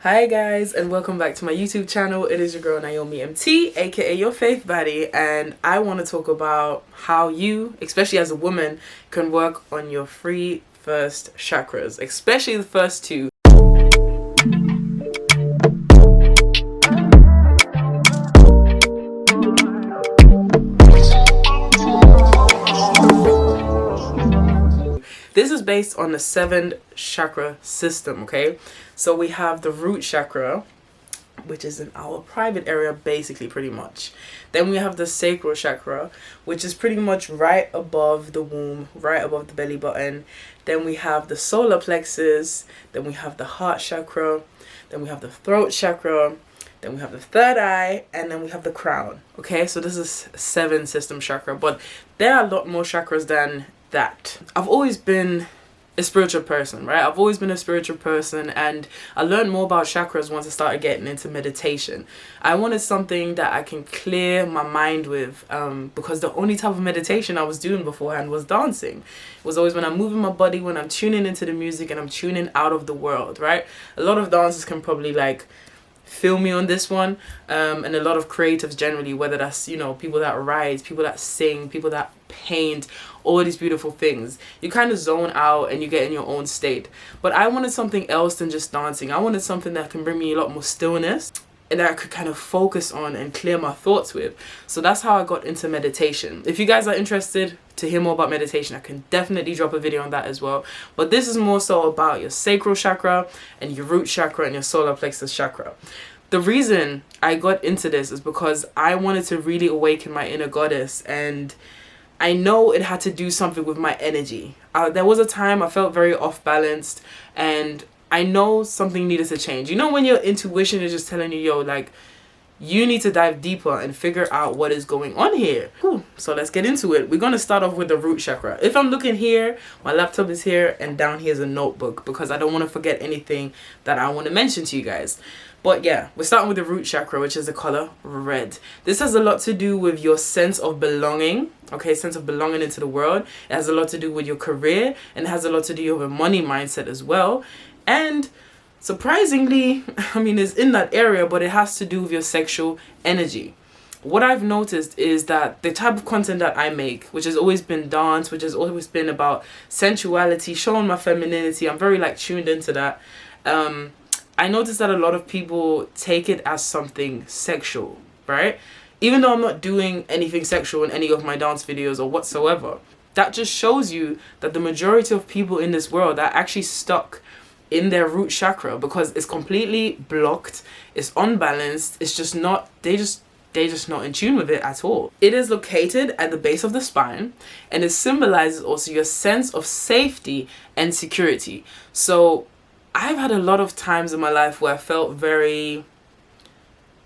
Hi guys, and welcome back to my YouTube channel. It is your girl Naomi MT, aka your faith baddie, and I want to talk about how you, especially as a woman, can work on your three first chakras, especially the first two. This is based on the 7 chakra system, okay? So we have the root chakra, which is in our private area, basically, pretty much. Then we have the sacral chakra, which is pretty much right above the womb, right above the belly button. Then we have the solar plexus. Then we have the heart chakra. Then we have the throat chakra. Then we have the third eye, and then we have the crown. Okay, so this is 7 system chakra, but there are a lot more chakras than that. I've always been a spiritual person, right? I've always been a spiritual person, and I learned more about chakras once I started getting into meditation. I wanted something that I can clear my mind with, because the only type of meditation I was doing beforehand was dancing. It was always when I'm moving my body, when I'm tuning into the music and I'm tuning out of the world, right? A lot of dancers can probably feel me on this one, and a lot of creatives generally, whether that's, you know, people that write, people that sing, people that paint, all these beautiful things. You kind of zone out and you get in your own state. But I wanted something else than just dancing. I wanted something that can bring me a lot more stillness and that I could kind of focus on and clear my thoughts with. So that's how I got into meditation. If you guys are interested to hear more about meditation, I can definitely drop a video on that as well. But this is more so about your sacral chakra and your root chakra and your solar plexus chakra. The reason I got into this is because I wanted to really awaken my inner goddess, and I know it had to do something with my energy. There was a time I felt very off balanced, and I know something needed to change. You know when your intuition is just telling you, yo, you need to dive deeper and figure out what is going on here. Cool. So let's get into it. We're going to start off with the root chakra. If I'm looking here, my laptop is here, and down here is a notebook because I don't want to forget anything that I want to mention to you guys. But yeah, we're starting with the root chakra, which is the color red. This has a lot to do with your sense of belonging, okay, sense of belonging into the world. It has a lot to do with your career, and it has a lot to do with a money mindset as well. And surprisingly, it's in that area, but it has to do with your sexual energy. What I've noticed is that the type of content that I make, which has always been dance, which has always been about sensuality, showing my femininity, I'm very tuned into that. I noticed that a lot of people take it as something sexual, right? Even though I'm not doing anything sexual in any of my dance videos or whatsoever. That just shows you that the majority of people in this world are actually stuck in their root chakra because it's completely blocked, it's unbalanced, it's just not, they're just not in tune with it at all. It is located at the base of the spine, and it symbolizes also your sense of safety and security. So I've had a lot of times in my life where I felt very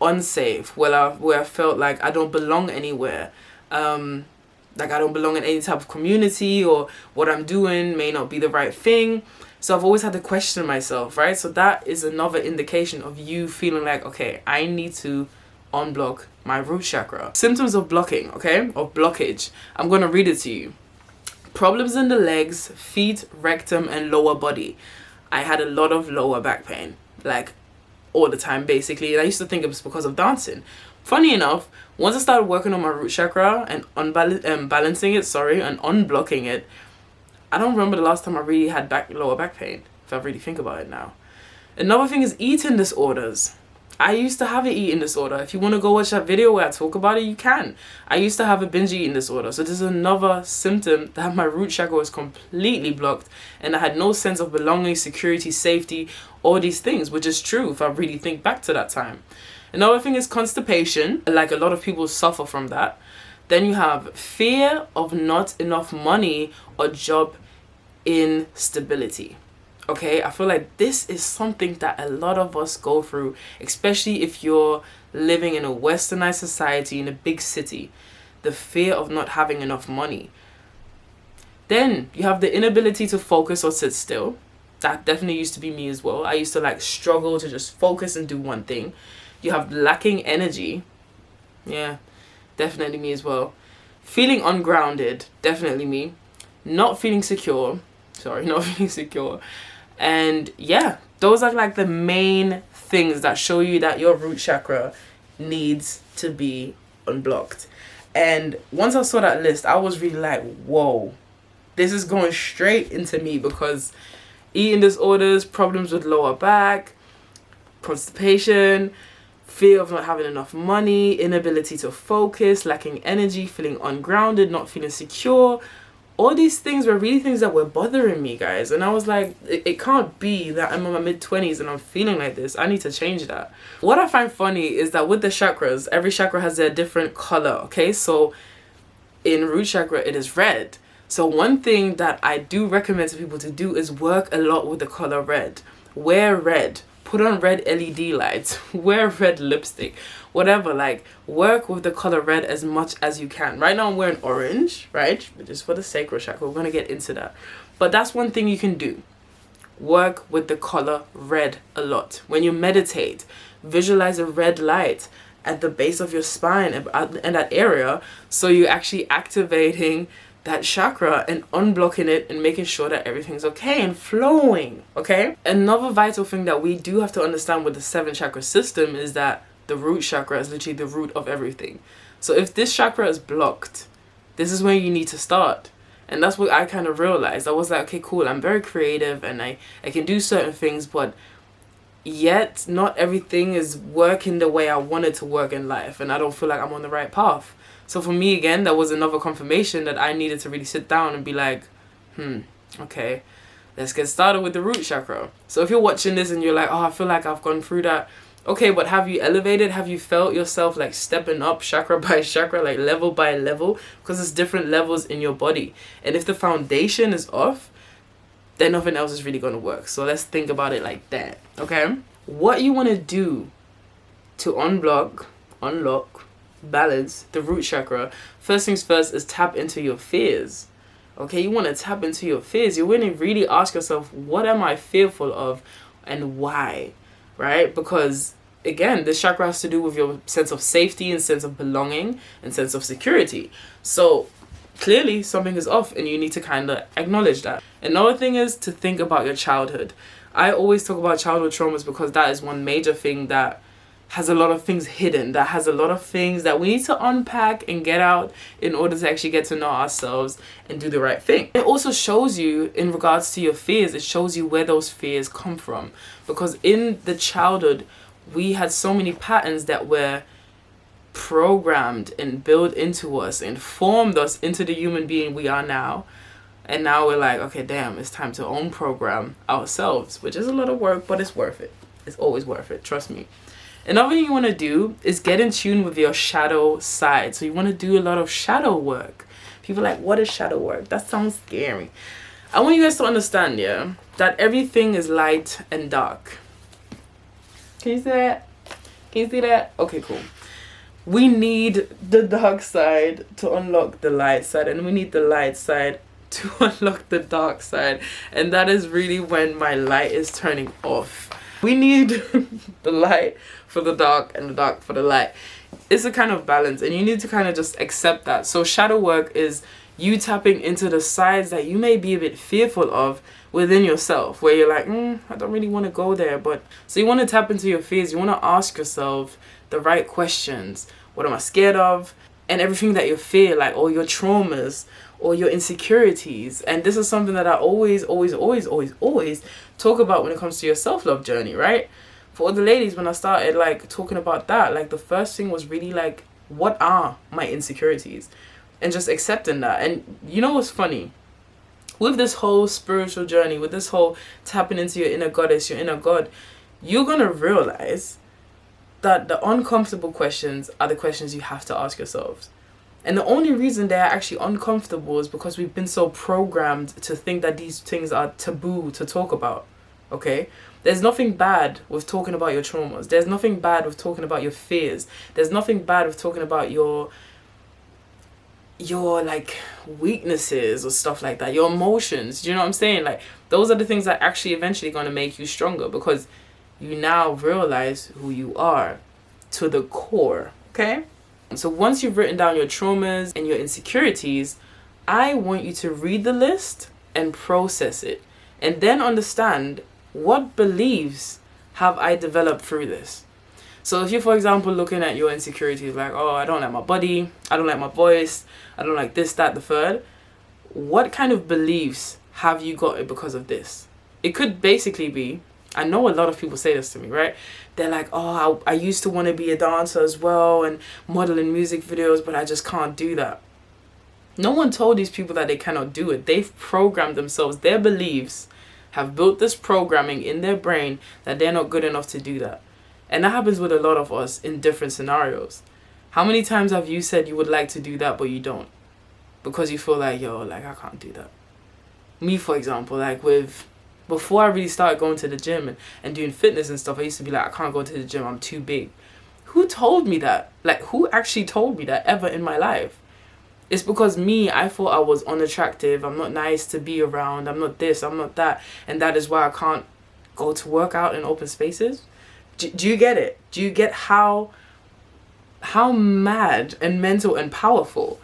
unsafe, where I felt like I don't belong anywhere. Like I don't belong in any type of community, or what I'm doing may not be the right thing. So I've always had to question myself, right? So that is another indication of you feeling like, okay, I need to unblock my root chakra. Symptoms of blocking, okay, of blockage. I'm going to read it to you. Problems in the legs, feet, rectum, and lower body. I had a lot of lower back pain, all the time, basically. And I used to think it was because of dancing. Funny enough, once I started working on my root chakra and balancing it, and unblocking it, I don't remember the last time I really had lower back pain, if I really think about it now. Another thing is eating disorders. I used to have an eating disorder. If you want to go watch that video where I talk about it, you can. I used to have a binge eating disorder. So this is another symptom that my root chakra was completely blocked, and I had no sense of belonging, security, safety, all these things, which is true if I really think back to that time. Another thing is constipation. A lot of people suffer from that. Then you have fear of not enough money or job instability. Okay, I feel like this is something that a lot of us go through, especially if you're living in a westernized society in a big city. The fear of not having enough money. Then you have the inability to focus or sit still. That definitely used to be me as well. I used to struggle to just focus and do one thing. You have lacking energy. Yeah, definitely me as well. Feeling ungrounded. Definitely me. Not feeling secure. And yeah, those are the main things that show you that your root chakra needs to be unblocked. And once I saw that list, I was really like, whoa, this is going straight into me, because eating disorders, problems with lower back, constipation, fear of not having enough money, inability to focus, lacking energy, feeling ungrounded, not feeling secure. All these things were really things that were bothering me, guys. And I was like, it can't be that I'm in my mid-20s and I'm feeling like this. I need to change that. What I find funny is that with the chakras, every chakra has their different color, okay? So in root chakra, it is red. So one thing that I do recommend to people to do is work a lot with the color red. Wear red. Put on red LED lights. Wear red lipstick. Whatever, like, work with the color red as much as you can. Right now I'm wearing orange, right? Which is for the sacral chakra. We're going to get into that. But that's one thing you can do. Work with the color red a lot. When you meditate, visualize a red light at the base of your spine and that area, so you're actually activating that chakra and unblocking it and making sure that everything's okay and flowing, okay? Another vital thing that we do have to understand with the 7 chakra system is that the root chakra is literally the root of everything. So if this chakra is blocked, this is when you need to start. And that's what I kind of realized. I was like, okay, cool, I'm very creative and I can do certain things, but yet not everything is working the way I wanted to work in life, and I don't feel like I'm on the right path. So for me, again, that was another confirmation that I needed to really sit down and be like, okay, let's get started with the root chakra. So if you're watching this and you're like, oh, I feel like I've gone through that. Okay, but have you elevated? Have you felt yourself like stepping up chakra by chakra, like level by level? Because there's different levels in your body. And if the foundation is off, then nothing else is really going to work. So let's think about it like that, okay? What you want to do to unlock, balance the root chakra, first things first is tap into your fears. Okay, you want to tap into your fears. You want to really ask yourself, what am I fearful of and why? Right? Because again, this chakra has to do with your sense of safety and sense of belonging and sense of security. So clearly something is off and you need to kind of acknowledge that. Another thing is to think about your childhood. I always talk about childhood traumas because that is one major thing that has a lot of things hidden, that has a lot of things that we need to unpack and get out in order to actually get to know ourselves and do the right thing. It also shows you, in regards to your fears, it shows you where those fears come from. Because in the childhood, we had so many patterns that were programmed and built into us and formed us into the human being we are now. And now we're like, okay, damn, it's time to unprogram ourselves, which is a lot of work, but it's worth it. It's always worth it, trust me. Another thing you want to do is get in tune with your shadow side. So you want to do a lot of shadow work. People are like, what is shadow work? That sounds scary. I want you guys to understand, yeah, that everything is light and dark. Can you see that? Can you see that? Okay, cool. We need the dark side to unlock the light side, and we need the light side to unlock the dark side. And that is really when my light is turning off. We need the light for the dark and the dark for the light. It's a kind of balance, and you need to kind of just accept that. So shadow work is you tapping into the sides that you may be a bit fearful of within yourself, where you're like, I don't really want to go there. But so you want to tap into your fears. You want to ask yourself the right questions. What am I scared of? And everything that you fear, like all your traumas or your insecurities. And this is something that I always talk about when it comes to your self-love journey, right? For all the ladies, when I started like talking about that, like the first thing was really like, what are my insecurities? And just accepting that. And you know what's funny? With this whole spiritual journey, with this whole tapping into your inner goddess, your inner god, you're going to realize that the uncomfortable questions are the questions you have to ask yourselves. And the only reason they're actually uncomfortable is because we've been so programmed to think that these things are taboo to talk about, okay? There's nothing bad with talking about your traumas. There's nothing bad with talking about your fears. There's nothing bad with talking about your like weaknesses or stuff like that, your emotions. Do you know what I'm saying? Like those are the things that actually eventually going to make you stronger, because you now realize who you are to the core, okay? So once you've written down your traumas and your insecurities, I want you to read the list and process it, and then understand what beliefs have I developed through this? So if you're, for example, looking at your insecurities like, oh, I don't like my body, I don't like my voice, I don't like this, that, the third, what kind of beliefs have you got because of this? It could basically be, I know a lot of people say this to me, right? They're like, oh, I used to want to be a dancer as well and model in music videos, but I just can't do that. No one told these people that they cannot do it. They've programmed themselves. Their beliefs have built this programming in their brain that they're not good enough to do that. And that happens with a lot of us in different scenarios. How many times have you said you would like to do that, but you don't? Because you feel like, yo, like, I can't do that. Me, for example, like before I really started going to the gym and doing fitness and stuff, I used to be like, I can't go to the gym, I'm too big. Who told me that? Like, who actually told me that ever in my life? It's because I thought I was unattractive, I'm not nice to be around, I'm not this, I'm not that, and that is why I can't go to work out in open spaces. Do you get it? Do you get how mad and mental and powerful,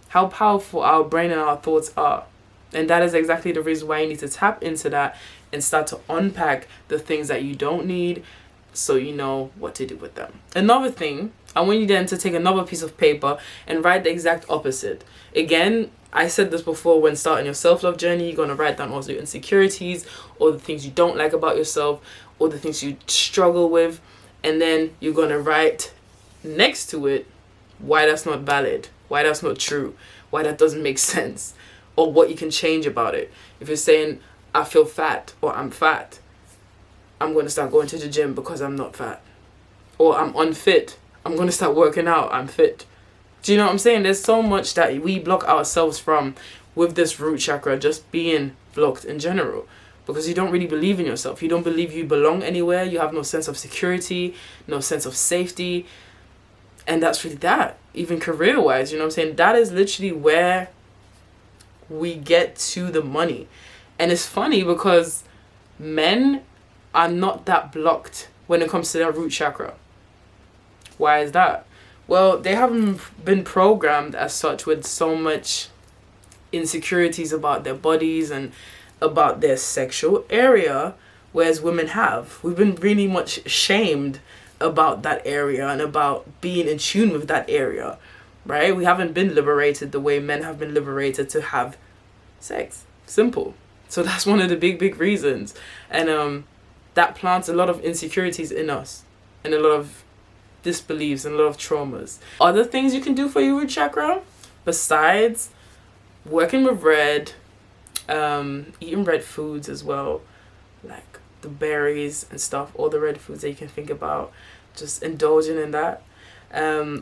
how powerful our brain and our thoughts are? And that is exactly the reason why you need to tap into that and start to unpack the things that you don't need so you know what to do with them. Another thing, I want you then to take another piece of paper and write the exact opposite. Again, I said this before, when starting your self-love journey, you're going to write down all your insecurities, all the things you don't like about yourself, all the things you struggle with, and then you're going to write next to it why that's not valid, why that's not true, why that doesn't make sense, or what you can change about it. If you're saying, I feel fat, or I'm fat, I'm going to start going to the gym because I'm not fat. Or I'm unfit, I'm going to start working out, I'm fit. Do you know what I'm saying? There's so much that we block ourselves from with this root chakra just being blocked in general. Because you don't really believe in yourself. You don't believe you belong anywhere. You have no sense of security, no sense of safety. And that's really that. Even career-wise, you know what I'm saying? That is literally where we get to the money. And it's funny because men are not that blocked when it comes to their root chakra. Why is that? Well, they haven't been programmed as such with so much insecurities about their bodies and about their sexual area, whereas women have. We've been really much shamed about that area and about being in tune with that area, right? We haven't been liberated the way men have been liberated to have sex. Simple. So that's one of the big reasons. And that plants a lot of insecurities in us and a lot of disbeliefs and a lot of traumas. Other things you can do for your root chakra, besides working with red, eating red foods as well, like the berries and stuff, all the red foods that you can think about, just indulging in that,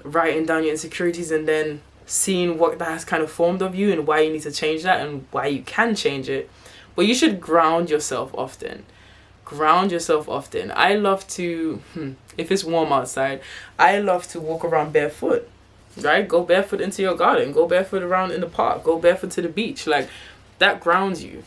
writing down your insecurities and then seeing what that has kind of formed of you and why you need to change that and why you can change it. But you should ground yourself often. Ground yourself often. I love to, if it's warm outside, I love to walk around barefoot, right? Go barefoot into your garden, go barefoot around in the park, go barefoot to the beach. Like, that grounds you.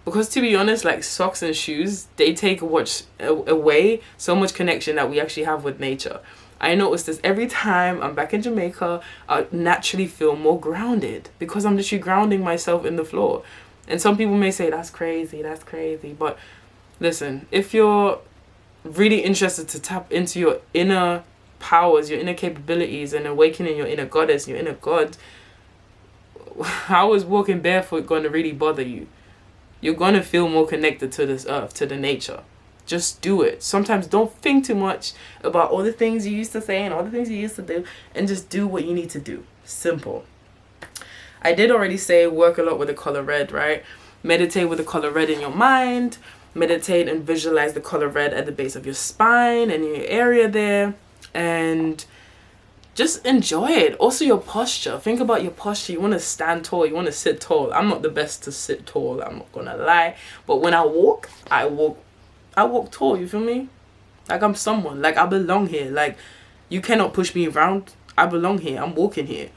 Because to be honest, like socks and shoes, they take away so much connection that we actually have with nature. I notice this every time I'm back in Jamaica, I naturally feel more grounded because I'm literally grounding myself in the floor. And some people may say, that's crazy. But listen, if you're really interested to tap into your inner powers, your inner capabilities, and awakening your inner goddess, your inner god, how is walking barefoot going to really bother you? You're going to feel more connected to this earth, to the nature. Just do it. Sometimes don't think too much about all the things you used to say and all the things you used to do, and just do what you need to do. Simple. I did already say work a lot with the color red, right? Meditate with the color red in your mind. Meditate and visualize the color red at the base of your spine and your area there. And just enjoy it. Also your posture. Think about your posture. You want to stand tall. You want to sit tall. I'm not the best to sit tall. I'm not going to lie. But when I walk tall. You feel me? Like I'm someone. Like I belong here. Like you cannot push me around. I belong here. I'm walking here.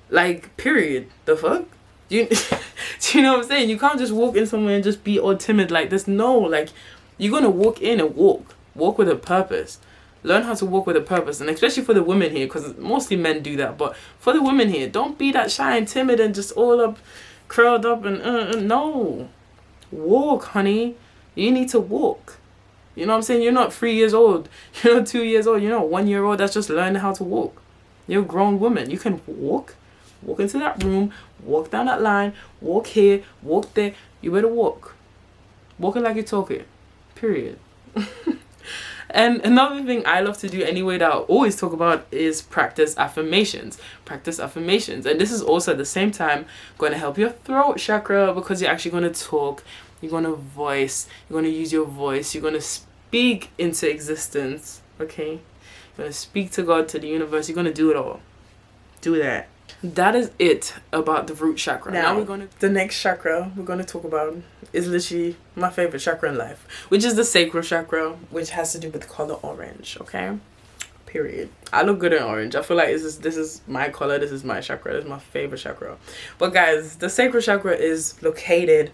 Like, period. The fuck? Do you know what I'm saying? You can't just walk in somewhere and just be all timid like this. No, like, you're going to walk in and walk. Walk with a purpose. Learn how to walk with a purpose. And especially for the women here, because mostly men do that. But for the women here, don't be that shy and timid and just all up, curled up and no. Walk, honey. You need to walk. You know what I'm saying? You're not 3 years old. You're not 2 years old. You're not 1 year old that's just learning how to walk. You're a grown woman. You can walk into that room, walk down that line, walk here, walk there. You better walk. Walking like you're talking. Period. And another thing I love to do anyway that I always talk about is practice affirmations. Practice affirmations. And this is also at the same time going to help your throat chakra, because you're actually going to talk, you're going to voice, you're going to use your voice, you're going to speak into existence, okay? You're going to speak to God, to the universe, you're going to do it all. Do that. That is it about the root chakra. Now we're going to... The next chakra we're going to talk about is literally my favorite chakra in life, which is the sacral chakra, which has to do with the color orange, okay? Period. I look good in orange. I feel like this is my color, this is my chakra, this is my favorite chakra. But guys, the sacral chakra is located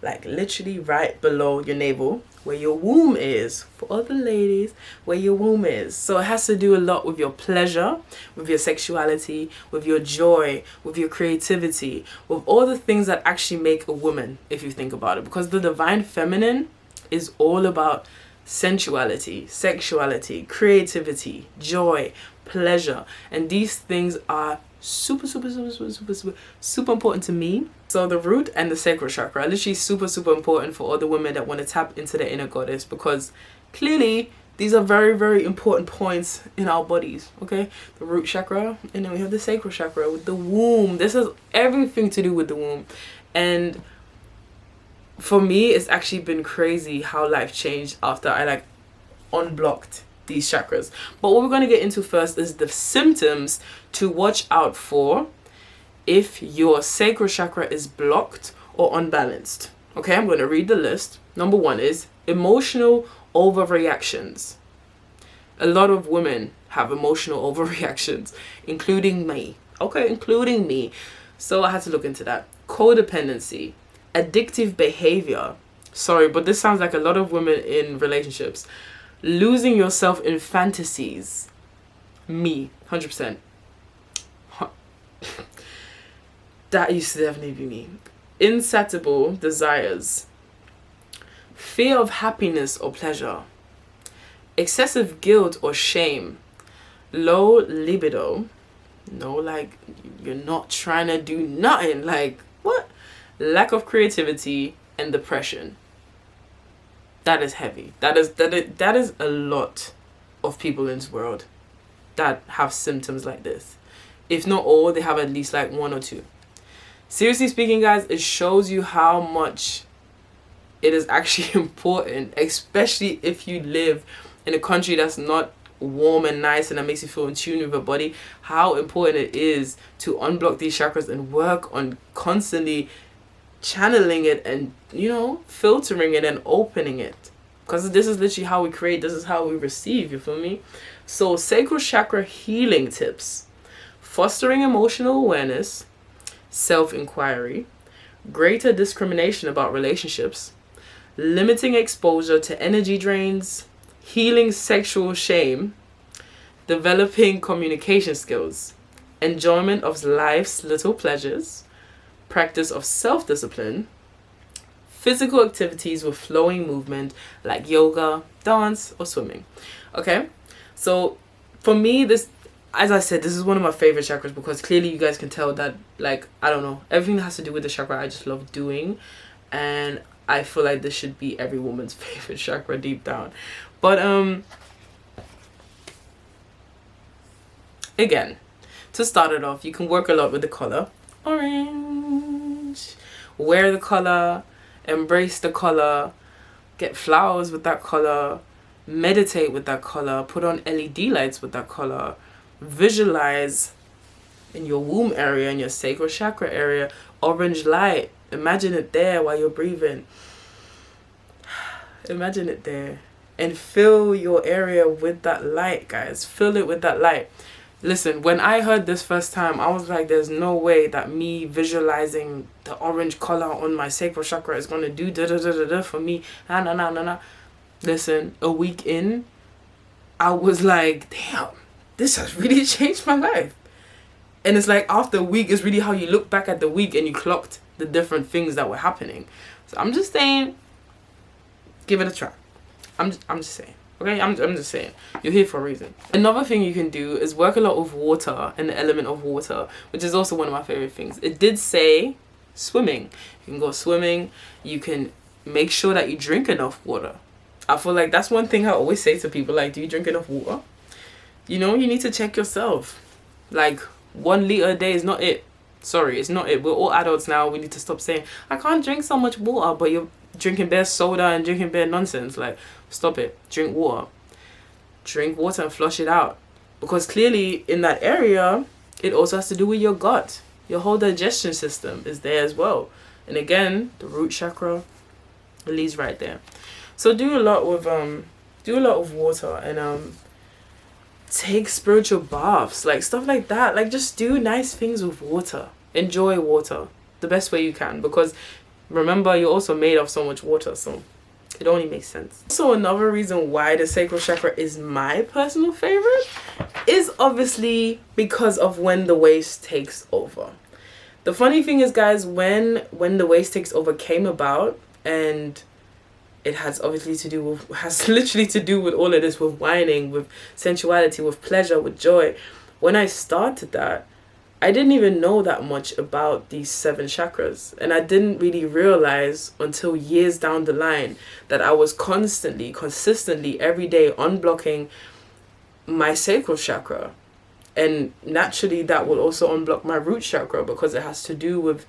like literally right below your navel, where your womb is. For all the ladies, where your womb is. So it has to do a lot with your pleasure, with your sexuality, with your joy, with your creativity, with all the things that actually make a woman, if you think about it. Because the divine feminine is all about sensuality, sexuality, creativity, joy, pleasure. And these things are super important to me. So the root and the sacral chakra are literally super important for all the women that want to tap into their inner goddess, because clearly these are very important points in our bodies, okay? The root chakra, and then we have the sacral chakra with the womb. This has everything to do with the womb. And for me, it's actually been crazy how life changed after I like unblocked these chakras. But what we're going to get into first is the symptoms to watch out for if your sacral chakra is blocked or unbalanced. Okay, I'm going to read the list. Number 1 is emotional overreactions. A lot of women have emotional overreactions, including me. Okay, including me. So I had to look into that. Codependency, addictive behavior. Sorry, but this sounds like a lot of women in relationships. Losing yourself in fantasies. Me, 100%. That used to definitely be me. Insatiable desires. Fear of happiness or pleasure. Excessive guilt or shame. Low libido. No, like, you're not trying to do nothing. Like, what? Lack of creativity and depression. That is heavy. That is a lot of people in this world that have symptoms like this. If not all, they have at least like 1 or 2. Seriously speaking, guys, it shows you how much it is actually important, especially if you live in a country that's not warm and nice and that makes you feel in tune with your body, how important it is to unblock these chakras and work on constantly channeling it and, you know, filtering it and opening it. Because this is literally how we create, this is how we receive, you feel me? So sacral chakra healing tips: fostering emotional awareness, self-inquiry, greater discrimination about relationships, limiting exposure to energy drains, healing sexual shame, developing communication skills, enjoyment of life's little pleasures, practice of self-discipline, physical activities with flowing movement like yoga, dance, or swimming. Okay, so for me, this, as I said, this is one of my favorite chakras because clearly you guys can tell that, like, I don't know, everything that has to do with the chakra I just love doing, and I feel like this should be every woman's favorite chakra deep down. But again, to start it off, you can work a lot with the color orange. Wear the color, embrace the color, get flowers with that color, meditate with that color, put on LED lights with that color, visualize in your womb area, in your sacral chakra area, orange light. Imagine it there while you're breathing. Imagine it there. And fill your area with that light, guys. Fill it with that light. Listen, when I heard this first time, I was like, there's no way that me visualizing the orange color on my sacral chakra is going to do da-da-da-da-da for me. Nah. Listen, a week in, I was like, damn, this has really changed my life. And it's like after a week, it's really how you look back at the week and you clocked the different things that were happening. So I'm just saying, give it a try. I'm just saying. Okay, I'm just saying. You're here for a reason. Another thing you can do is work a lot with water and the element of water, which is also one of my favorite things. It did say swimming. You can go swimming. You can make sure that you drink enough water. I feel like that's one thing I always say to people, like, do you drink enough water? You know, you need to check yourself. Like, 1 liter a day is not it. Sorry, it's not it. We're all adults now. We need to stop saying, I can't drink so much water, but you're drinking bare soda and drinking bare nonsense. Like, stop it. Drink water. Drink water and flush it out. Because clearly in that area, it also has to do with your gut. Your whole digestion system is there as well. And again, the root chakra, it leads right there. So do a lot with water, and take spiritual baths, like stuff like that. Like, just do nice things with water. Enjoy water the best way you can, because remember, you're also made of so much water, so it only makes sense. So another reason why the sacral chakra is my personal favorite is obviously because of when the waist takes over. The funny thing is, guys, when the waist takes over came about, and it has literally to do with all of this, with whining, with sensuality, with pleasure, with joy. When I started that, I didn't even know that much about these 7 chakras. And I didn't really realize until years down the line that I was consistently, every day unblocking my sacral chakra. And naturally, that will also unblock my root chakra, because it has to do with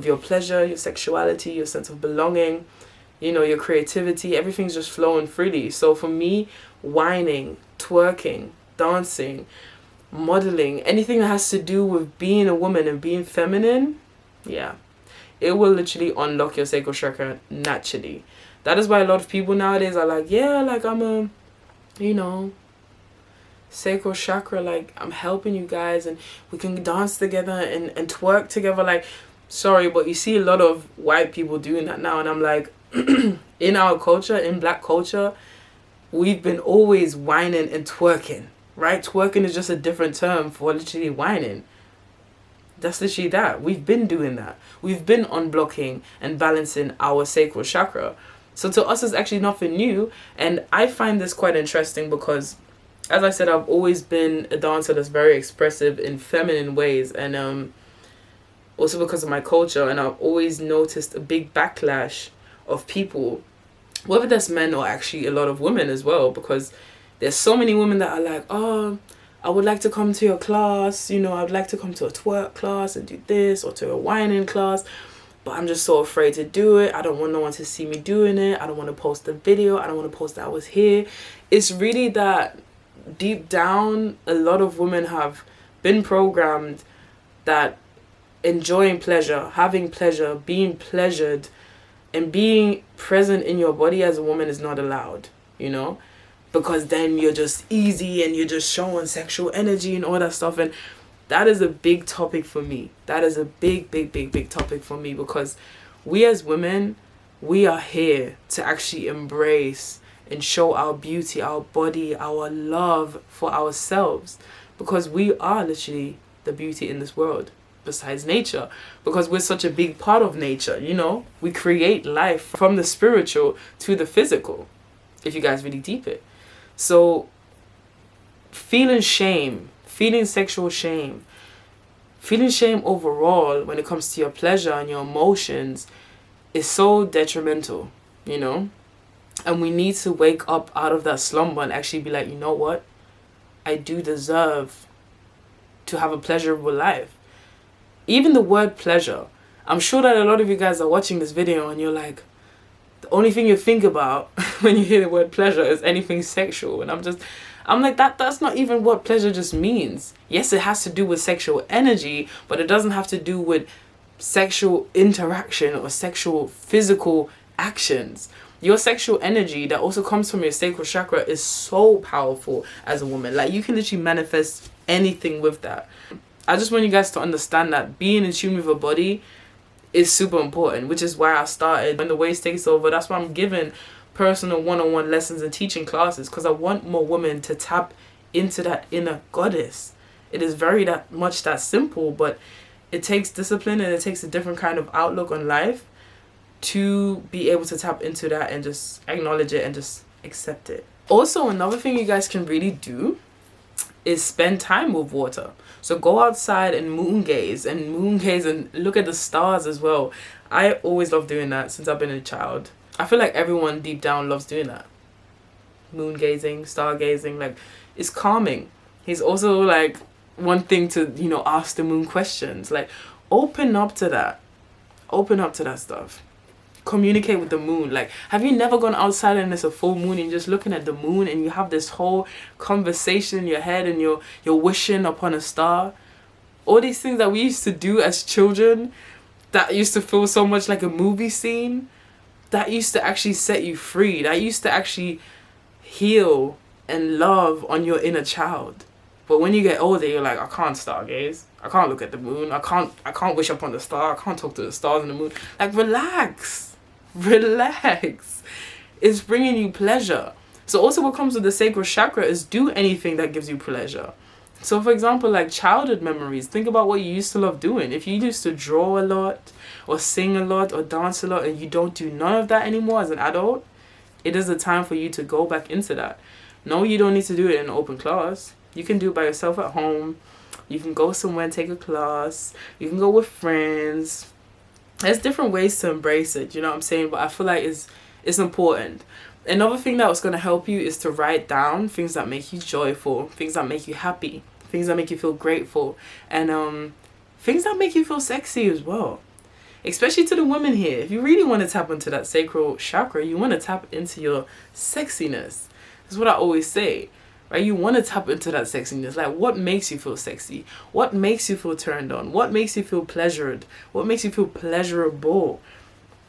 your pleasure, your sexuality, your sense of belonging, you know, your creativity. Everything's just flowing freely. So for me, whining, twerking, dancing, modeling, anything that has to do with being a woman and being feminine, yeah, it will literally unlock your sacral chakra naturally. That is why a lot of people nowadays are like, yeah, like, I'm a, you know, sacral chakra, like, I'm helping you guys and we can dance together and twerk together. Like, sorry, but you see a lot of white people doing that now, and I'm like, in our culture, in black culture, we've been always whining and twerking, right? Twerking is just a different term for literally whining. That's literally that. We've been doing that. We've been unblocking and balancing our sacral chakra. So to us, it's actually nothing new. And I find this quite interesting because, as I said, I've always been a dancer that's very expressive in feminine ways. And also because of my culture. And I've always noticed a big backlash of people, whether that's men or actually a lot of women as well, because there's so many women that are like, oh, I would like to come to your class, you know, I'd like to come to a twerk class and do this, or to a whining class, but I'm just so afraid to do it. I don't want no one to see me doing it. I don't want to post the video. I don't want to post that I was here. It's really that deep down, a lot of women have been programmed that enjoying pleasure, having pleasure, being pleasured, and being present in your body as a woman is not allowed, you know, because then you're just easy and you're just showing sexual energy and all that stuff. And that is a big topic for me. That is a big topic for me, because we as women, we are here to actually embrace and show our beauty, our body, our love for ourselves, because we are literally the beauty in this world. Besides nature, because we're such a big part of nature, you know, we create life from the spiritual to the physical, if you guys really deep it. So feeling shame, feeling sexual shame, feeling shame overall when it comes to your pleasure and your emotions is so detrimental, you know. And we need to wake up out of that slumber and actually be like, you know what, I do deserve to have a pleasurable life. Even the word pleasure, I'm sure that a lot of you guys are watching this video and you're like, the only thing you think about when you hear the word pleasure is anything sexual. And I'm like, that's not even what pleasure just means. Yes, it has to do with sexual energy, but it doesn't have to do with sexual interaction or sexual physical actions. Your sexual energy that also comes from your sacral chakra is so powerful as a woman. Like, you can literally manifest anything with that. I just want you guys to understand that being in tune with your body is super important, which is why I started When the Waist Takes Over. That's why I'm giving personal one-on-one lessons and teaching classes, because I want more women to tap into that inner goddess. It is very much that simple, but it takes discipline and it takes a different kind of outlook on life to be able to tap into that and just acknowledge it and just accept it. Also, another thing you guys can really do is spend time with water. So go outside and moon gaze and look at the stars as well. I always love doing that since I've been a child. I feel like everyone deep down loves doing that. Moon gazing, stargazing, like, it's calming. He's also like one thing to, you know, ask the moon questions. Like, open up to that. Open up to that stuff. Communicate with the moon. Like, have you never gone outside and it's a full moon and you're just looking at the moon and you have this whole conversation in your head and you're wishing upon a star? All these things that we used to do as children that used to feel so much like a movie scene, that used to actually set you free. That used to actually heal and love on your inner child. But when you get older, you're like, I can't stargaze. I can't look at the moon. I can't wish upon the star. I can't talk to the stars and the moon. Like, relax. Relax. It's bringing you pleasure. So also what comes with the sacral chakra is do anything that gives you pleasure. So for example, like childhood memories, think about what you used to love doing. If you used to draw a lot or sing a lot or dance a lot and you don't do none of that anymore as an adult, it is the time for you to go back into that. No, you don't need to do it in an open class. You can do it by yourself at home. You can go somewhere and take a class. You can go with friends. There's different ways to embrace it, you know what I'm saying? But I feel like it's important. Another thing that was going to help you is to write down things that make you joyful, things that make you happy, things that make you feel grateful, and things that make you feel sexy as well. Especially to the women here. If you really want to tap into that sacral chakra, you want to tap into your sexiness. That's what I always say. Right? You want to tap into that sexiness. Like, what makes you feel sexy? What makes you feel turned on? What makes you feel pleasured? What makes you feel pleasurable?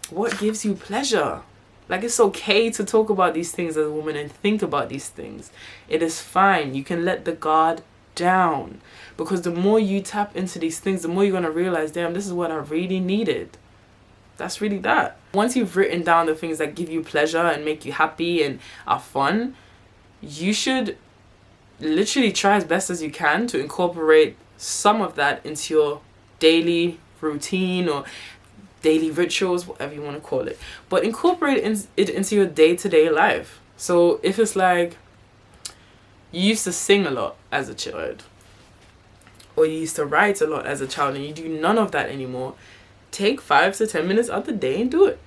What gives you pleasure? Like, it's okay to talk about these things as a woman and think about these things. It is fine. You can let the guard down. Because the more you tap into these things, the more you're going to realize, damn, this is what I really needed. That's really that. Once you've written down the things that give you pleasure and make you happy and are fun, you should literally try as best as you can to incorporate some of that into your daily routine or daily rituals, whatever you want to call it. But incorporate it into your day-to-day life. So if it's like you used to sing a lot as a child, or you used to write a lot as a child and you do none of that anymore, take 5 to 10 minutes out of the day and do it.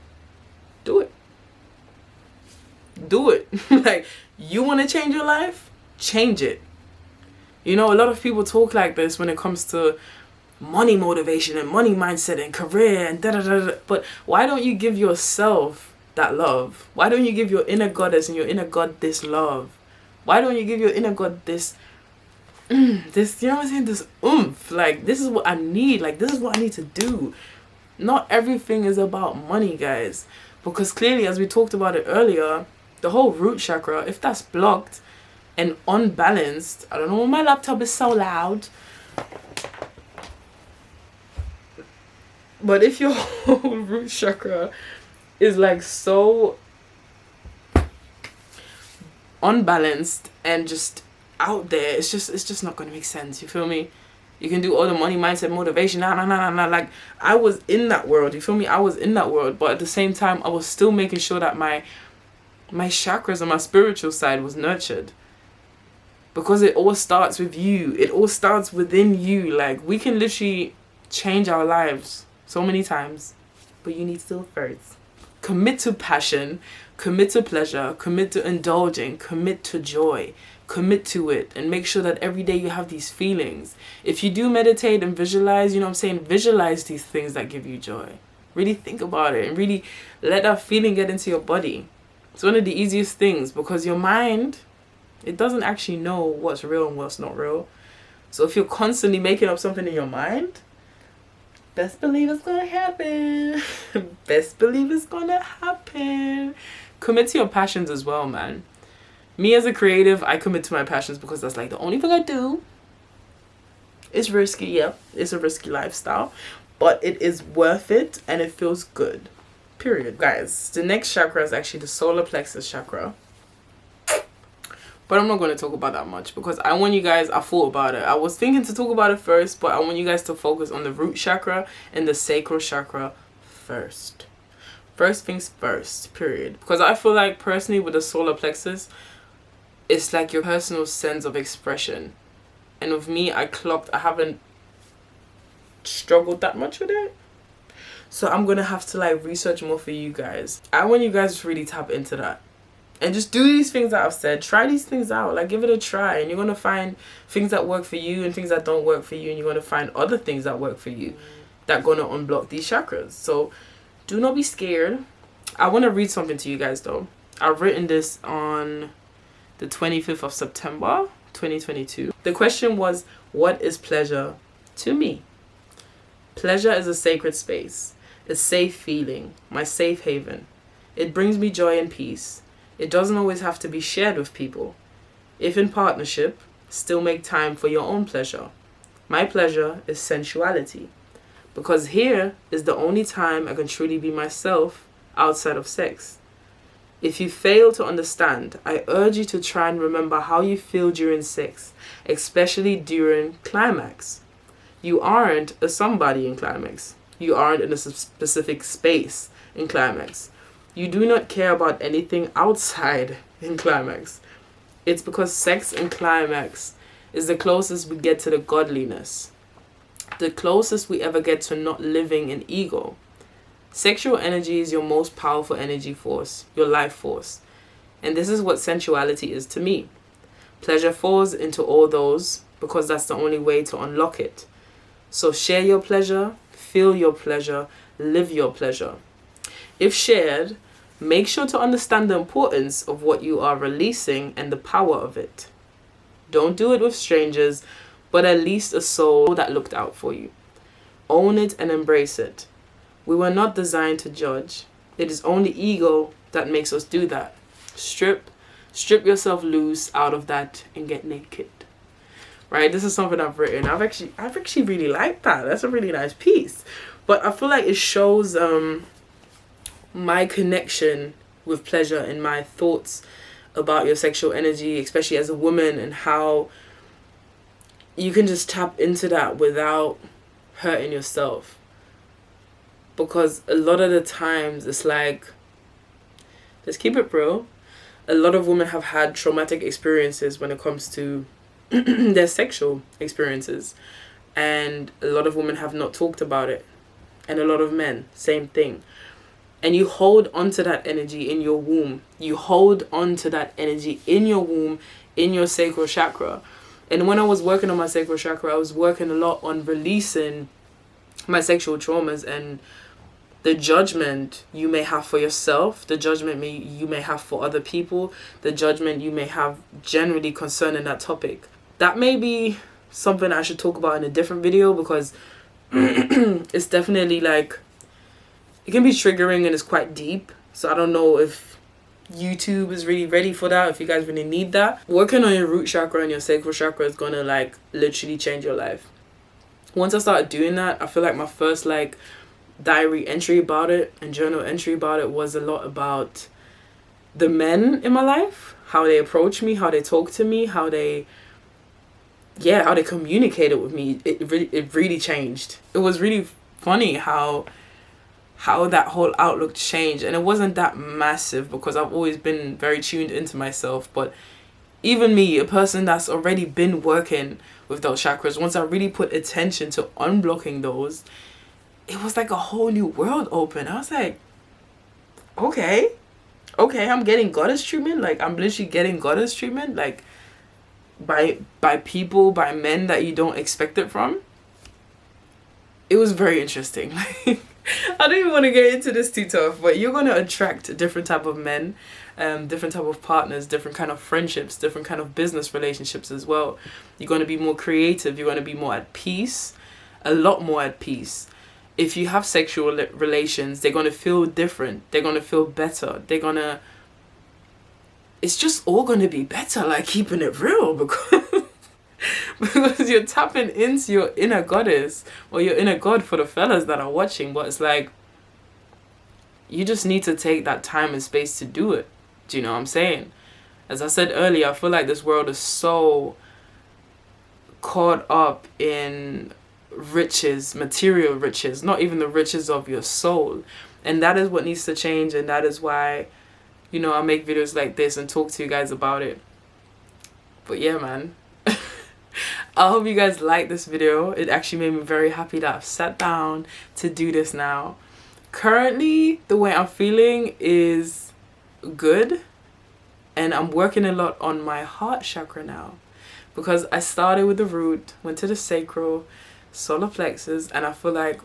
Do it. Do it. Like, you want to change your life? Change it. You know, a lot of people talk like this when it comes to money motivation and money mindset and career and da-da-da-da. But why don't you give yourself that love? Why don't you give your inner goddess and your inner god this love? Why don't you give your inner god this, you know what I'm saying, this oomph? Like, this is what I need. Like, this is what I need to do. Not everything is about money, guys. Because clearly, as we talked about it earlier, the whole root chakra, if that's blocked and unbalanced, I don't know, my laptop is so loud. But if your whole root chakra is like so unbalanced and just out there, it's just not gonna make sense. You feel me? You can do all the money mindset motivation, like, I was in that world, you feel me? I was in that world, but at the same time I was still making sure that my chakras and my spiritual side was nurtured. Because it all starts with you. It all starts within you. Like, we can literally change our lives so many times, but you need to do it first. Commit to passion, commit to pleasure, commit to indulging, commit to joy, commit to it, and make sure that every day you have these feelings. If you do meditate and visualize, you know what I'm saying, visualize these things that give you joy. Really think about it and really let that feeling get into your body. It's one of the easiest things, because your mind, it doesn't actually know what's real and what's not real. So if you're constantly making up something in your mind, best believe it's gonna happen. Best believe it's gonna happen. Commit to your passions as well, man. Me as a creative, I commit to my passions because that's like the only thing I do. It's risky, yeah. It's a risky lifestyle. But it is worth it and it feels good. Period. Guys, the next chakra is actually the solar plexus chakra. But I'm not going to talk about that much because I want you guys, I thought about it. I was thinking to talk about it first, but I want you guys to focus on the root chakra and the sacral chakra first. First things first, period. Because I feel like personally with the solar plexus, it's like your personal sense of expression. And with me, I haven't struggled that much with it. So I'm going to have to like research more for you guys. I want you guys to really tap into that. And just do these things that I've said. Try these things out. Like, give it a try. And you're going to find things that work for you and things that don't work for you. And you're going to find other things that work for you that are going to unblock these chakras. So do not be scared. I want to read something to you guys, though. I've written this on the 25th of September, 2022. The question was, what is pleasure to me? Pleasure is a sacred space. A safe feeling. My safe haven. It brings me joy and peace. It doesn't always have to be shared with people. If in partnership, still make time for your own pleasure. My pleasure is sensuality. Because here is the only time I can truly be myself outside of sex. If you fail to understand, I urge you to try and remember how you feel during sex, especially during climax. You aren't a somebody in climax. You aren't in a specific space in climax. You do not care about anything outside in climax. It's because sex in climax is the closest we get to the godliness. The closest we ever get to not living in ego. Sexual energy is your most powerful energy force, your life force. And this is what sensuality is to me. Pleasure falls into all those because that's the only way to unlock it. So share your pleasure, feel your pleasure, live your pleasure. If shared, make sure to understand the importance of what you are releasing and the power of it. Don't do it with strangers, but at least a soul that looked out for you. Own it and embrace it. We were not designed to judge. It is only ego that makes us do that. Strip yourself loose out of that and get naked. Right? This is something I've written. I've actually really liked that. That's a really nice piece. But I feel like it shows my connection with pleasure and my thoughts about your sexual energy, especially as a woman, and how you can just tap into that without hurting yourself. Because a lot of the times it's like, let's keep it real, a lot of women have had traumatic experiences when it comes to their sexual experiences, and a lot of women have not talked about it, and a lot of men, same thing. And you hold onto that energy in your womb. You hold onto that energy in your womb, in your sacral chakra. And when I was working on my sacral chakra, I was working a lot on releasing my sexual traumas and the judgment you may have for yourself, the judgment you may have for other people, the judgment you may have generally concerning that topic. That may be something I should talk about in a different video, because it's definitely like, it can be triggering and it's quite deep. So I don't know if YouTube is really ready for that, if you guys really need that. Working on your root chakra and your sacral chakra is gonna like literally change your life. Once I started doing that, I feel like my first like diary entry about it and journal entry about it was a lot about the men in my life, how they approach me, how they talk to me, how they communicated with me. It really changed. It was really funny how that whole outlook changed, and it wasn't that massive because I've always been very tuned into myself. But even me, a person that's already been working with those chakras, once I really put attention to unblocking those, it was like a whole new world open. I was like, okay, I'm getting goddess treatment. Like, I'm literally getting goddess treatment, like by people, by men that you don't expect it from. It was very interesting. I don't even want to get into this too tough, but you're going to attract a different type of men, different type of partners, different kind of friendships, different kind of business relationships as well. You're going to be more creative. You're going to be more at peace, a lot more at peace. If you have sexual relations, they're going to feel different. They're going to feel better. It's just all going to be better, like keeping it real, because you're tapping into your inner goddess or your inner god for the fellas that are watching. But it's like, you just need to take that time and space to do it. Do you know what I'm saying? As I said earlier, I feel like this world is so caught up in riches, material riches, not even the riches of your soul. And that is what needs to change, and that is why, you know, I make videos like this and talk to you guys about it. But yeah, man. I hope you guys like this video. It actually made me very happy that I've sat down to do this now. Currently, the way I'm feeling is good. And I'm working a lot on my heart chakra now. Because I started with the root, went to the sacral, solar plexus, and I feel like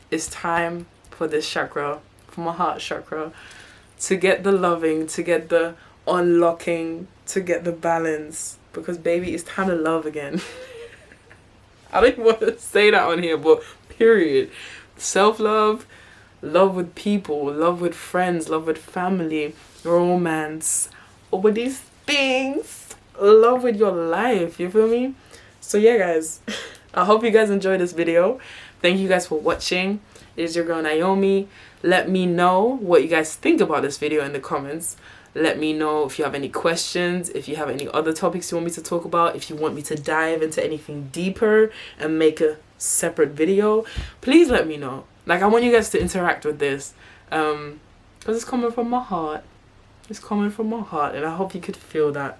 it's time for this chakra, for my heart chakra, to get the loving, to get the unlocking, to get the balance. Because baby, it's time to love again. I don't even want to say that on here, but period. Self-love, love with people, love with friends, love with family, romance, all of these things. Love with your life, you feel me? So yeah, guys, I hope you guys enjoyed this video. Thank you guys for watching. It's your girl Naomi. Let me know what you guys think about this video in the comments. Let me know if you have any questions, if you have any other topics you want me to talk about, if you want me to dive into anything deeper and make a separate video. Please let me know. Like, I want you guys to interact with this, because it's coming from my heart. It's coming from my heart, and I hope you could feel that.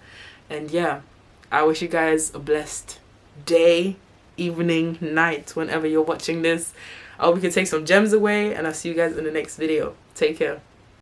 And yeah, I wish you guys a blessed day, evening, night, whenever you're watching this. I hope you can take some gems away, and I'll see you guys in the next video. Take care.